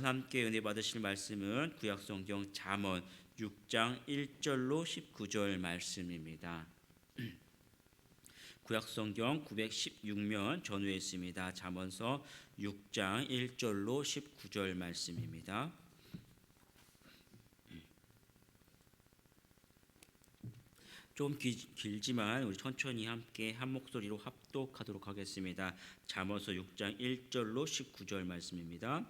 함께 은혜 받으실 말씀은 구약성경 잠언 6장 1절로 19절 말씀입니다. 구약성경 916면 전후에 있습니다. 잠언서 6장 1절로 19절 말씀입니다. 좀 길지만 우리 천천히 함께 한 목소리로 합독하도록 하겠습니다. 잠언서 6장 1절로 19절 말씀입니다.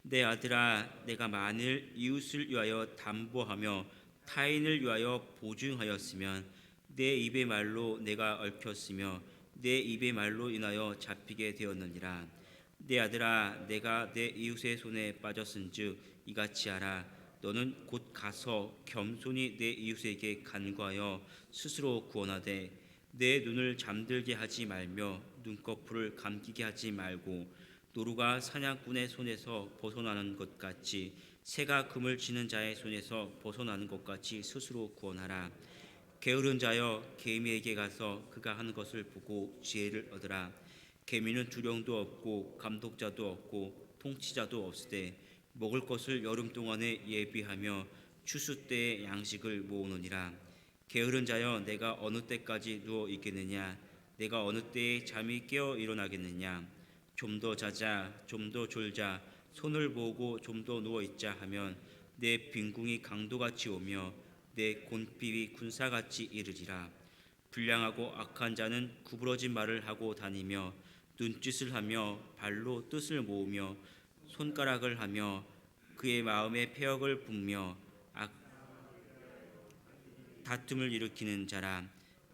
내 아들아, 내가 만일 이웃을 위하여 담보하며 타인을 위하여 보증하였으면 내 입의 말로 내가 얽혔으며 내 입의 말로 인하여 잡히게 되었느니라. 내 아들아, 내가 내 이웃의 손에 빠졌은즉 이같이 하라. 너는 곧 가서 겸손히 내 이웃에게 간구하여 스스로 구원하되 내 눈을 잠들게 하지 말며 눈꺼풀을 감기게 하지 말고 노루가 사냥꾼의 손에서 벗어나는 것 같이 새가 금을 치는 자의 손에서 벗어나는 것 같이 스스로 구원하라. 게으른 자여, 개미에게 가서 그가 하는 것을 보고 지혜를 얻으라. 개미는 두령도 없고 감독자도 없고 통치자도 없으되 먹을 것을 여름 동안에 예비하며 추수 때에 양식을 모으느니라. 게으른 자여, 내가 어느 때까지 누워 있겠느냐? 내가 어느 때에 잠이 깨어 일어나겠느냐? 좀 더 자자, 좀 더 졸자, 손을 모으고 좀 더 누워 있자 하면 내 빈궁이 강도같이 오며 내 곤핍이 군사같이 이르리라. 불량하고 악한 자는 구부러진 말을 하고 다니며 눈짓을 하며 발로 뜻을 모으며 손가락을 하며 그의 마음에 패역을 붓며 다툼을 일으키는 자라.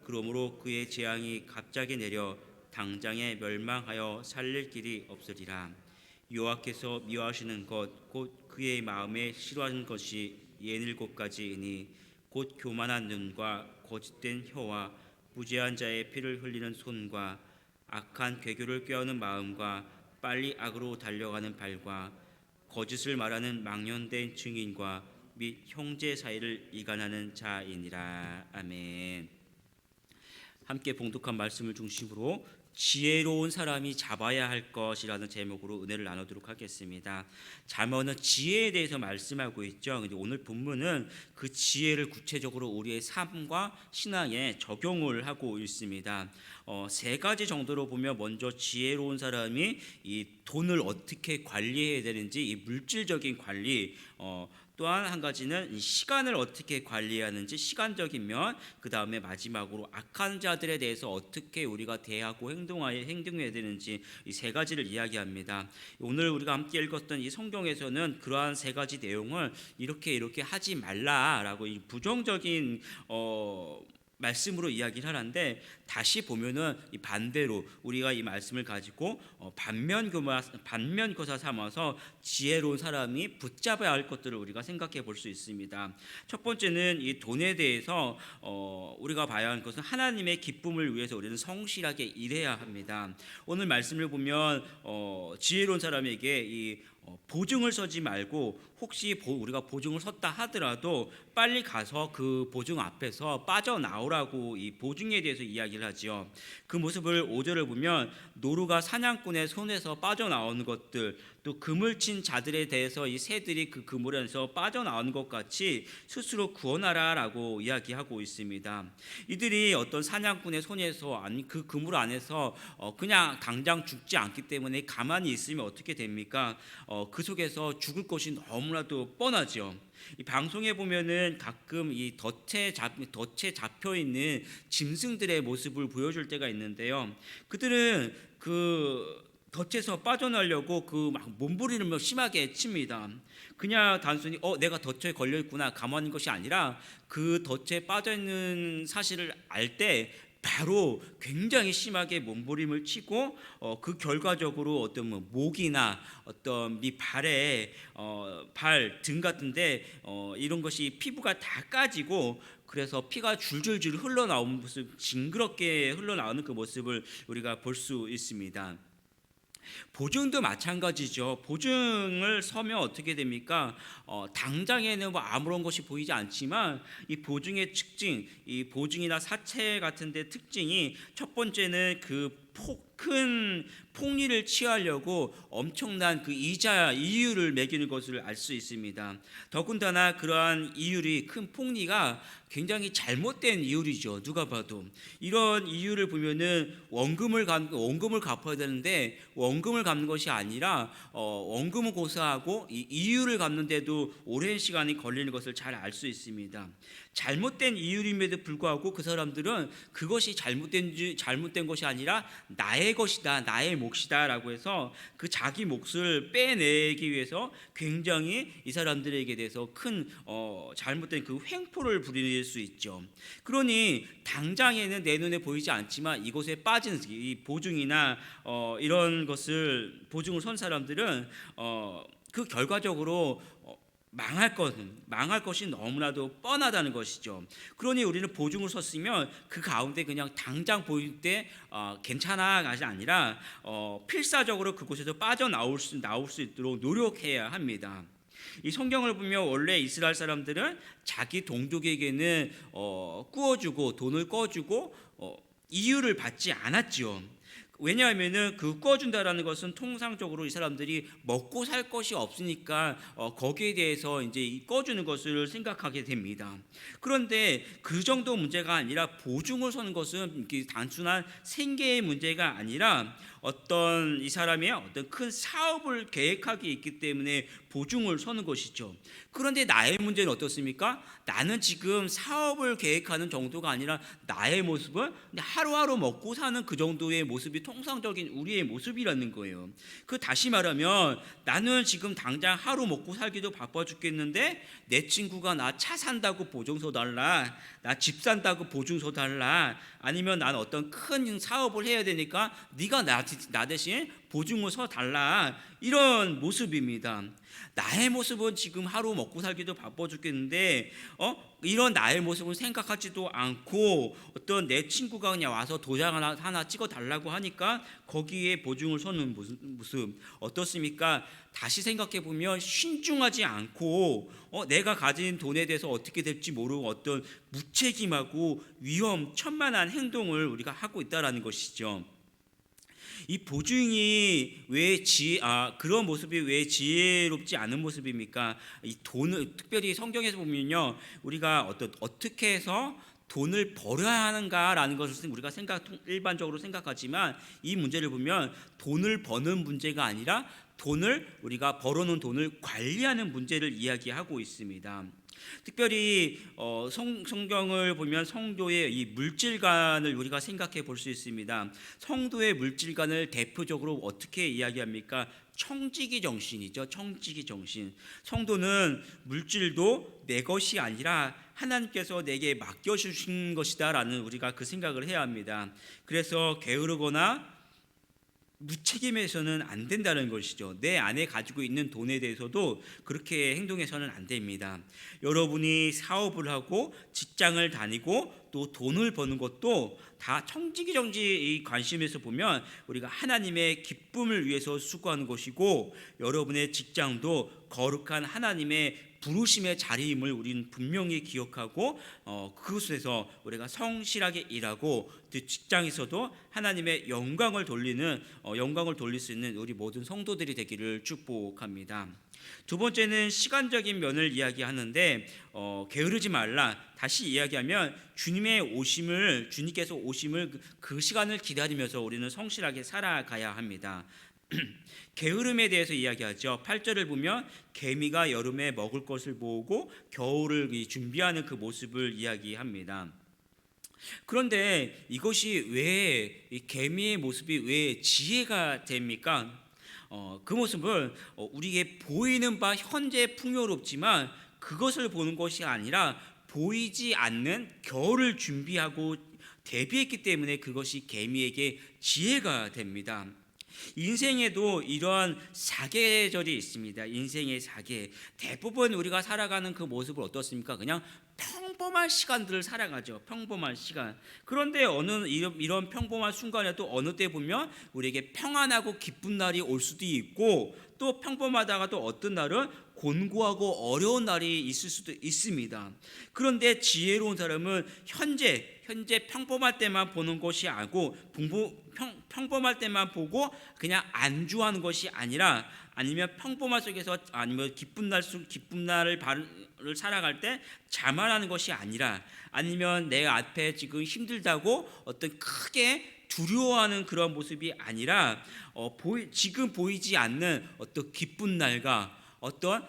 그러므로 그의 재앙이 갑자기 내려 당장에 멸망하여 살릴 길이 없으리라. 여호와께서 미워하시는 것 곧 그의 마음에 싫어하는 것이 67가지이니 곧 교만한 눈과 거짓된 혀와 무죄한 자의 피를 흘리는 손과 악한 괴교를 꾀하는 마음과 빨리 악으로 달려가는 발과 거짓을 말하는 망령된 증인과 및 형제 사이를 이간하는 자이니라. 아멘. 함께 봉독한 말씀을 중심으로 지혜로운 사람이 잡아야 할 것이라는 제목으로 은혜를 나누도록 하겠습니다. 잠언은 지혜에 대해서 말씀하고 있죠. 근데 오늘 본문은 그 지혜를 구체적으로 우리의 삶과 신앙에 적용을 하고 있습니다. 세 가지 정도로 보면 먼저 지혜로운 사람이 이 돈을 어떻게 관리해야 되는지 이 물질적인 관리, 또한 한 가지는 이 시간을 어떻게 관리하는지 시간적인 면, 그 다음에 마지막으로 악한 자들에 대해서 어떻게 우리가 대하고 행동해야 되는지 이 세 가지를 이야기합니다. 오늘 우리가 함께 읽었던 이 성경에서는 그러한 세 가지 내용을 이렇게 하지 말라라고 이 부정적인 말씀으로 이야기를 하는데, 다시 보면은 이 반대로 우리가 이 말씀을 가지고 반면교사 삼아서 지혜로운 사람이 붙잡아야 할 것들을 우리가 생각해 볼 수 있습니다. 첫 번째는 이 돈에 대해서 우리가 봐야 하는 것은 하나님의 기쁨을 위해서 우리는 성실하게 일해야 합니다. 오늘 말씀을 보면 지혜로운 사람에게 이 보증을 서지 말고, 혹시 우리가 보증을 섰다 하더라도 빨리 가서 그 보증 앞에서 빠져나오라고 이 보증에 대해서 이야기를 하죠. 그 모습을 5절을 보면 노루가 사냥꾼의 손에서 빠져나오는 것들, 또 그물 친 자들에 대해서 이 새들이 그 그물에서 빠져나오는 것 같이 스스로 구원하라라고 이야기하고 있습니다. 이들이 어떤 사냥꾼의 손에서, 아니 그 그물 안에서 그냥 당장 죽지 않기 때문에 가만히 있으면 어떻게 됩니까? 그 속에서 죽을 것이 너무나도 뻔하죠. 이 방송에 보면은 가끔 이 덫에 잡혀 있는 짐승들의 모습을 보여줄 때가 있는데요. 그들은 그 덫에서 빠져나려고 그 막 몸부림을 심하게 칩니다. 그냥 단순히 내가 덫에 걸려 있구나 가만히 있는 것이 아니라 그 덫에 빠져 있는 사실을 알 때 바로 굉장히 심하게 몸부림을 치고 그 결과적으로 어떤 목이나 어떤 네 발에 발 등 같은데 이런 것이 피부가 다 까지고, 그래서 피가 줄줄줄 흘러나오는 모습, 징그럽게 흘러나오는 그 모습을 우리가 볼 수 있습니다. 보증도 마찬가지죠. 보증을 서면 어떻게 됩니까? 당장에는 아무런 것이 보이지 않지만 이 보증의 특징, 이 보증이나 사채 같은 데 특징이, 첫 번째는 그 큰 폭리를 취하려고 엄청난 그 이유를 매기는 것을 알 수 있습니다. 더군다나 그러한 이율이 큰 폭리가 굉장히 잘못된 이율이죠. 누가 봐도 이런 이유를 보면은 원금을 갚아야 되는데 원금을 갚는 것이 아니라 원금을 고사하고 이 이유를 갚는데도 오랜 시간이 걸리는 것을 잘 알 수 있습니다. 잘못된 이유임에도 불구하고 그 사람들은 그것이 잘못된 것이 아니라 나의 것이다, 나의 몫이다라고 해서 그 자기 몫을 빼내기 위해서 굉장히 이 사람들에게 대해서 큰 잘못된 그 횡포를 부릴 수 있죠. 그러니 당장에는 내 눈에 보이지 않지만 이곳에 빠진 이 보증이나 이런 것을 보증을 선 사람들은 그 결과적으로 망할 것이 너무나도 뻔하다는 것이죠. 그러니 우리는 보증을 섰으면 그 가운데 그냥 당장 보일 때 괜찮아가 아니라 필사적으로 그곳에서 빠져나올 수 있도록 노력해야 합니다. 이 성경을 보면 원래 이스라엘 사람들은 자기 동족에게는 꾸어주고 돈을 꿔주고 이유를 받지 않았지요. 왜냐하면은 그 꿔준다라는 것은 통상적으로 이 사람들이 먹고 살 것이 없으니까 거기에 대해서 이제 꿔주는 것을 생각하게 됩니다. 그런데 그 정도 문제가 아니라 보증을 서는 것은 단순한 생계의 문제가 아니라 어떤 이 사람의 어떤 큰 사업을 계획하기 있기 때문에 보증을 서는 것이죠. 그런데 나의 문제는 어떻습니까? 나는 지금 사업을 계획하는 정도가 아니라 나의 모습은 하루하루 먹고 사는 그 정도의 모습이 통상적인 우리의 모습이라는 거예요. 그 다시 말하면 나는 지금 당장 하루 먹고 살기도 바빠 죽겠는데 내 친구가 나 차 산다고 보증서 달라, 나 집 산다고 보증서 달라, 아니면 난 어떤 큰 사업을 해야 되니까 네가 나 대신 보증을 서 달라, 이런 모습입니다. 나의 모습은 지금 하루 먹고 살기도 바빠 죽겠는데 이런 나의 모습을 생각하지도 않고 어떤 내 친구가 그냥 와서 도장 하나 찍어 달라고 하니까 거기에 보증을 서는 모습 어떻습니까? 다시 생각해 보면 신중하지 않고 내가 가진 돈에 대해서 어떻게 될지 모르고 어떤 무책임하고 위험천만한 행동을 우리가 하고 있다라는 것이죠. 이 보증이 그런 모습이 왜 지혜롭지 않은 모습입니까? 이 돈을 특별히 성경에서 보면요, 우리가 어떻게 해서 돈을 벌어야 하는가라는 것을 우리가 일반적으로 생각하지만 이 문제를 보면 돈을 버는 문제가 아니라 우리가 벌어놓은 돈을 관리하는 문제를 이야기하고 있습니다. 특별히 성경을 보면 성도의 이 물질관을 우리가 생각해 볼 수 있습니다. 성도의 물질관을 대표적으로 어떻게 이야기합니까? 청지기 정신이죠. 청지기 정신. 성도는 물질도 내 것이 아니라 하나님께서 내게 맡겨주신 것이다라는 우리가 그 생각을 해야 합니다. 그래서 게으르거나 무책임해서는 안 된다는 것이죠. 내 안에 가지고 있는 돈에 대해서도 그렇게 행동해서는 안 됩니다. 여러분이 사업을 하고 직장을 다니고 또 돈을 버는 것도 다 청지기 정신의 관심에서 보면 우리가 하나님의 기쁨을 위해서 수고하는 것이고, 여러분의 직장도 거룩한 하나님의 부르심의 자리임을 우리는 분명히 기억하고 그곳에서 우리가 성실하게 일하고 그 직장에서도 하나님의 영광을 돌릴 수 있는 우리 모든 성도들이 되기를 축복합니다. 두 번째는 시간적인 면을 이야기하는데 게으르지 말라. 다시 이야기하면 주님께서 오심을 그 시간을 기다리면서 우리는 성실하게 살아가야 합니다. 게으름에 대해서 이야기하죠. 8절을 보면 개미가 여름에 먹을 것을 모으고 겨울을 준비하는 그 모습을 이야기합니다. 그런데 이것이 왜 이 개미의 모습이 왜 지혜가 됩니까? 그 모습을 우리에게 보이는 바 현재 풍요롭지만 그것을 보는 것이 아니라 보이지 않는 겨울을 준비하고 대비했기 때문에 그것이 개미에게 지혜가 됩니다. 인생에도 이러한 사계절이 있습니다. 인생의 사계. 대부분 우리가 살아가는 그 모습을 어떻습니까? 그냥 평범한 시간들을 살아가죠. 평범한 시간. 그런데 이런 평범한 순간에도 어느 때 보면 우리에게 평안하고 기쁜 날이 올 수도 있고, 또 평범하다가도 어떤 날은 곤고하고 어려운 날이 있을 수도 있습니다. 그런데 지혜로운 사람은 현재 평범할 때만 보는 것이 아니고 평범할 때만 보고 그냥 안주하는 것이 아니라, 아니면 평범한 속에서, 아니면 기쁜 날을 살아갈 때 자만하는 것이 아니라, 아니면 내 앞에 지금 힘들다고 어떤 크게 두려워하는 그런 모습이 아니라, 지금 보이지 않는 어떤 기쁜 날과 어떤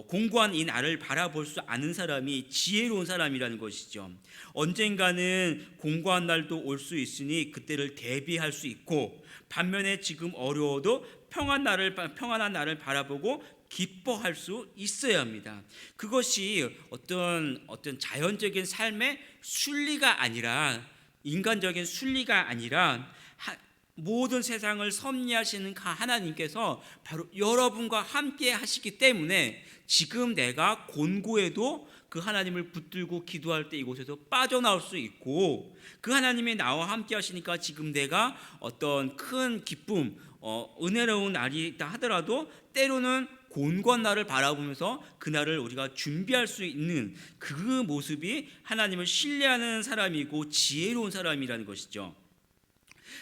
공고한 이 날을 바라볼 수 아는 사람이 지혜로운 사람이라는 것이죠. 언젠가는 공고한 날도 올 수 있으니 그때를 대비할 수 있고, 반면에 지금 어려워도 평안한 날을 바라보고 기뻐할 수 있어야 합니다. 그것이 어떤 자연적인 삶의 순리가 아니라, 인간적인 순리가 아니라, 모든 세상을 섭리하시는 하나님께서 바로 여러분과 함께 하시기 때문에 지금 내가 곤고해도 그 하나님을 붙들고 기도할 때 이곳에서 빠져나올 수 있고, 그 하나님이 나와 함께 하시니까 지금 내가 어떤 큰 기쁨, 은혜로운 날이 있다 하더라도 때로는 곤고한 날을 바라보면서 그 날을 우리가 준비할 수 있는 그 모습이 하나님을 신뢰하는 사람이고 지혜로운 사람이라는 것이죠.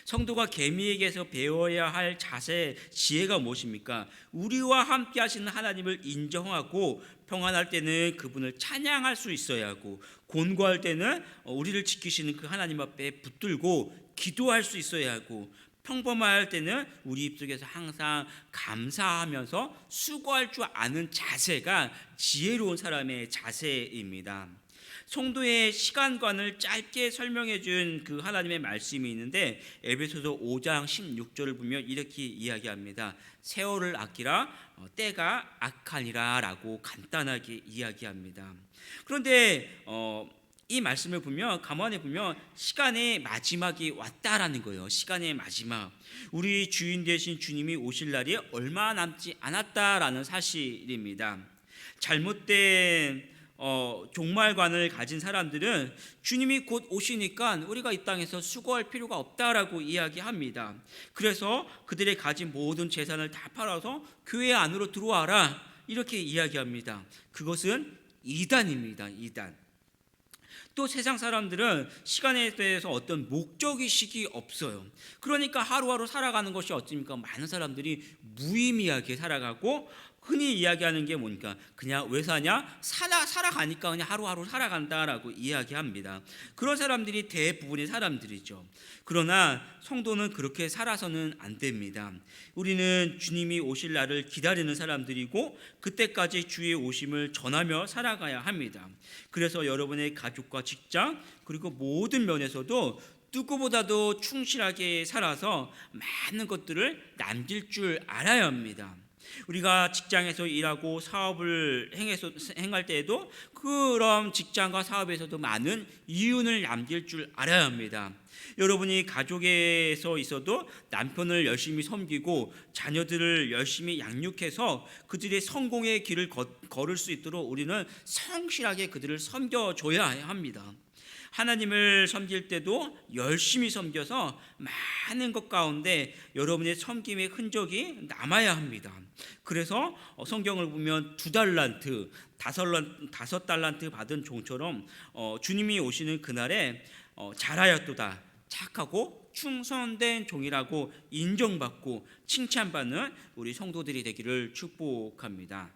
성도가 개미에게서 배워야 할 자세, 지혜가 무엇입니까? 우리와 함께 하시는 하나님을 인정하고, 평안할 때는 그분을 찬양할 수 있어야 하고, 곤고할 때는 우리를 지키시는 그 하나님 앞에 붙들고 기도할 수 있어야 하고, 평범할 때는 우리 입속에서 항상 감사하면서 수고할 줄 아는 자세가 지혜로운 사람의 자세입니다. 성도의 시간관을 짧게 설명해 준 그 하나님의 말씀이 있는데, 에베소서 5장 16절을 보면 이렇게 이야기합니다. 세월을 아끼라, 때가 악하니라 라고 간단하게 이야기합니다. 그런데 이 말씀을 보면, 가만히 보면 시간의 마지막이 왔다라는 거예요. 시간의 마지막, 우리 주인 되신 주님이 오실 날이 얼마 남지 않았다라는 사실입니다. 잘못된 종말관을 가진 사람들은 주님이 곧 오시니까 우리가 이 땅에서 수고할 필요가 없다라고 이야기합니다. 그래서 그들이 가진 모든 재산을 다 팔아서 교회 안으로 들어와라, 이렇게 이야기합니다. 그것은 이단입니다. 이단. 또 세상 사람들은 시간에 대해서 어떤 목적의식이 없어요. 그러니까 하루하루 살아가는 것이 어찌입니까? 많은 사람들이 무의미하게 살아가고, 흔히 이야기하는 게 뭐니까, 그냥 왜 사냐? 살아가니까 그냥 하루하루 살아간다라고 이야기합니다. 그런 사람들이 대부분의 사람들이죠. 그러나 성도는 그렇게 살아서는 안 됩니다. 우리는 주님이 오실 날을 기다리는 사람들이고, 그때까지 주의 오심을 전하며 살아가야 합니다. 그래서 여러분의 가족과 직장, 그리고 모든 면에서도 누구보다도 충실하게 살아서 많은 것들을 남길 줄 알아야 합니다. 우리가 직장에서 일하고 사업을 행할 때에도 그런 직장과 사업에서도 많은 이윤을 남길 줄 알아야 합니다. 여러분이 가족에서 있어도 남편을 열심히 섬기고 자녀들을 열심히 양육해서 그들의 성공의 길을 걸을 수 있도록 우리는 성실하게 그들을 섬겨줘야 합니다. 하나님을 섬길 때도 열심히 섬겨서 많은 것 가운데 여러분의 섬김의 흔적이 남아야 합니다. 그래서 성경을 보면 2달란트, 5달란트 받은 종처럼 주님이 오시는 그날에 잘하였도다, 착하고 충성된 종이라고 인정받고 칭찬받는 우리 성도들이 되기를 축복합니다.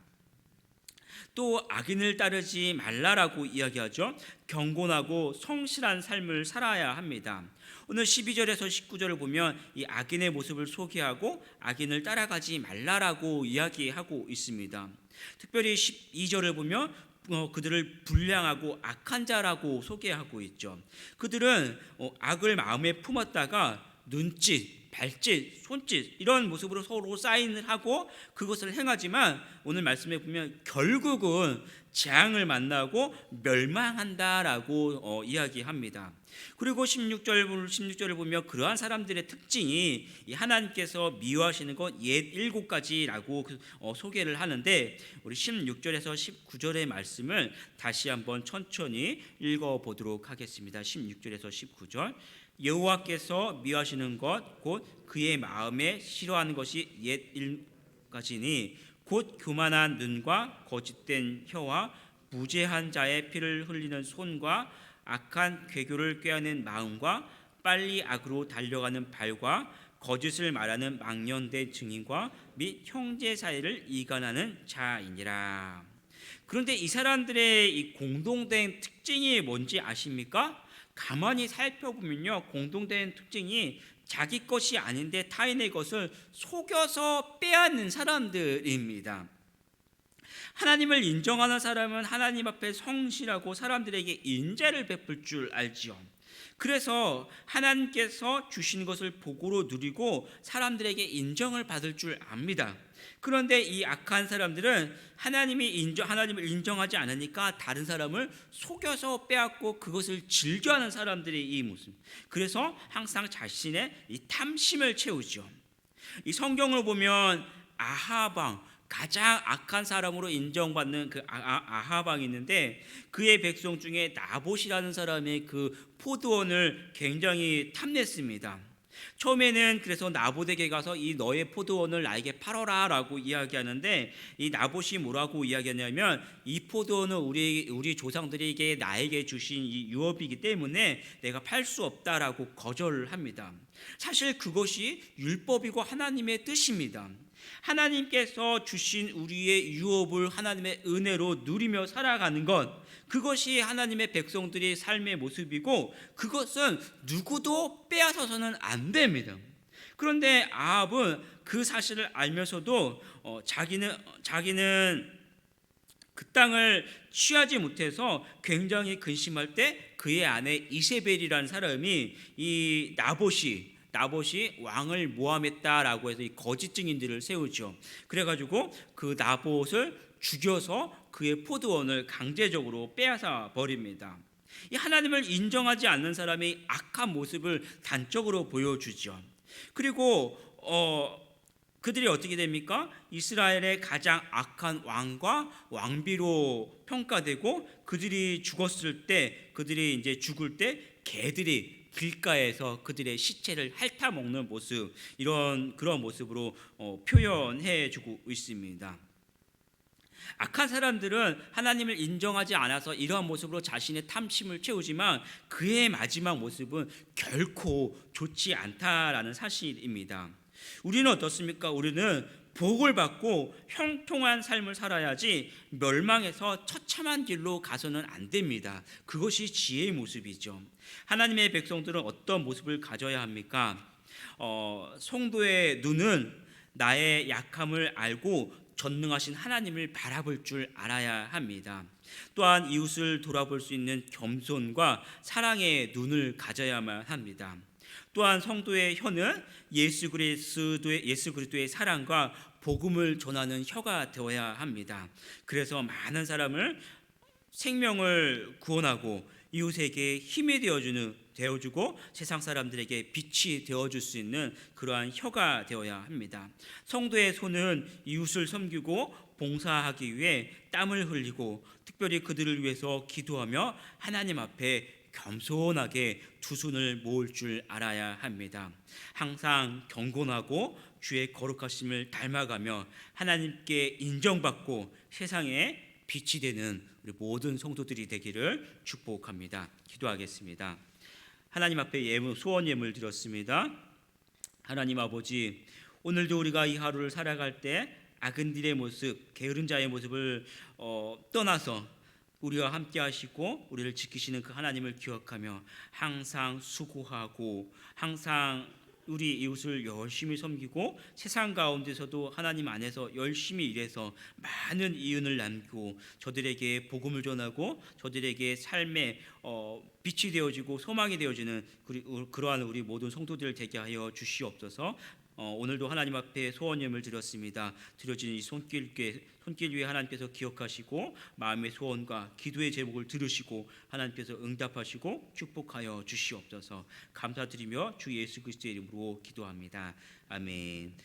또 악인을 따르지 말라라고 이야기하죠. 경건하고 성실한 삶을 살아야 합니다. 오늘 12절에서 19절을 보면 이 악인의 모습을 소개하고 악인을 따라가지 말라라고 이야기하고 있습니다. 특별히 12절을 보면 그들을 불량하고 악한 자라고 소개하고 있죠. 그들은 악을 마음에 품었다가 눈짓, 발짓, 손짓 이런 모습으로 서로 사인을 하고 그것을 행하지만 오늘 말씀에 보면 결국은 재앙을 만나고 멸망한다라고 이야기합니다. 그리고 16절을 보면 그러한 사람들의 특징이 하나님께서 미워하시는 것 옛 7가지라고 소개를 하는데, 우리 16절에서 19절의 말씀을 다시 한번 천천히 읽어보도록 하겠습니다. 16절에서 19절. 여호와께서 미워하시는 것 곧 그의 마음에 싫어하는 것이 옛 7가지니 곧 교만한 눈과 거짓된 혀와 무죄한 자의 피를 흘리는 손과 악한 괴교를 꾀하는 마음과 빨리 악으로 달려가는 발과 거짓을 말하는 망령된 증인과 및 형제 사이를 이간하는 자이니라. 그런데 이 사람들의 이 공동된 특징이 뭔지 아십니까? 가만히 살펴보면요, 공동된 특징이 자기 것이 아닌데 타인의 것을 속여서 빼앗는 사람들입니다. 하나님을 인정하는 사람은 하나님 앞에 성실하고 사람들에게 인자를 베풀 줄 알지요. 그래서 하나님께서 주신 것을 복으로 누리고 사람들에게 인정을 받을 줄 압니다. 그런데 이 악한 사람들은 하나님을 인정하지 않으니까 다른 사람을 속여서 빼앗고 그것을 즐겨하는 사람들의 이 모습. 그래서 항상 자신의 이 탐심을 채우죠. 이 성경을 보면 아하방, 가장 악한 사람으로 인정받는 그 아하방이 있는데, 그의 백성 중에 나봇이라는 사람의 그 포도원을 굉장히 탐냈습니다. 처음에는 그래서 나봇에게 가서 이 너의 포도원을 나에게 팔아라 라고 이야기하는데, 이 나봇이 뭐라고 이야기하냐면, 이 포도원은 우리 조상들에게 나에게 주신 이 유업이기 때문에 내가 팔 수 없다라고 거절을 합니다. 사실 그것이 율법이고 하나님의 뜻입니다. 하나님께서 주신 우리의 유업을 하나님의 은혜로 누리며 살아가는 것, 그것이 하나님의 백성들의 삶의 모습이고 그것은 누구도 빼앗아서는 안 됩니다. 그런데 아합은 그 사실을 알면서도 자기는 그 땅을 취하지 못해서 굉장히 근심할 때 그의 아내 이세벨이라는 사람이 이 나봇이 왕을 모함했다라고 해서 이 거짓 증인들을 세우죠. 그래가지고 그 나봇을 죽여서 그의 포도원을 강제적으로 빼앗아 버립니다. 이 하나님을 인정하지 않는 사람의 악한 모습을 단적으로 보여주죠. 그리고 그들이 어떻게 됩니까? 이스라엘의 가장 악한 왕과 왕비로 평가되고, 그들이 이제 죽을 때 개들이 길가에서 그들의 시체를 핥아먹는 모습, 그런 모습으로 표현해주고 있습니다. 악한 사람들은 하나님을 인정하지 않아서 이러한 모습으로 자신의 탐심을 채우지만 그의 마지막 모습은 결코 좋지 않다라는 사실입니다. 우리는 어떻습니까? 우리는 복을 받고 형통한 삶을 살아야지 멸망해서 처참한 길로 가서는 안 됩니다. 그것이 지혜의 모습이죠. 하나님의 백성들은 어떤 모습을 가져야 합니까? 성도의 눈은 나의 약함을 알고 전능하신 하나님을 바라볼 줄 알아야 합니다. 또한 이웃을 돌아볼 수 있는 겸손과 사랑의 눈을 가져야만 합니다. 또한 성도의 혀는 예수 그리스도의 사랑과 복음을 전하는 혀가 되어야 합니다. 그래서 많은 사람을 생명을 구원하고 이웃에게 힘이 되어주고 세상 사람들에게 빛이 되어줄 수 있는 그러한 혀가 되어야 합니다. 성도의 손은 이웃을 섬기고 봉사하기 위해 땀을 흘리고 특별히 그들을 위해서 기도하며 하나님 앞에 겸손하게 두 손을 모을 줄 알아야 합니다. 항상 경건하고 주의 거룩하심을 닮아가며 하나님께 인정받고 세상에 빛이 되는 우리 모든 성도들이 되기를 축복합니다. 기도하겠습니다. 하나님 앞에 소원 예물 드렸습니다. 하나님 아버지, 오늘도 우리가 이 하루를 살아갈 때 악인들의 모습, 게으른 자의 모습을 떠나서 우리와 함께 하시고 우리를 지키시는 그 하나님을 기억하며 항상 수고하고 항상 우리 이웃을 열심히 섬기고 세상 가운데서도 하나님 안에서 열심히 일해서 많은 이윤을 남기고 저들에게 복음을 전하고 저들에게 삶의 빛이 되어지고 소망이 되어지는 그러한 우리 모든 성도들 되게 하여 주시옵소서. 오늘도 하나님 앞에 소원 예물 드렸습니다. 드려진 이 손길 위에 하나님께서 기억하시고 마음의 소원과 기도의 제목을 들으시고 하나님께서 응답하시고 축복하여 주시옵소서. 감사드리며 주 예수 그리스도의 이름으로 기도합니다. 아멘.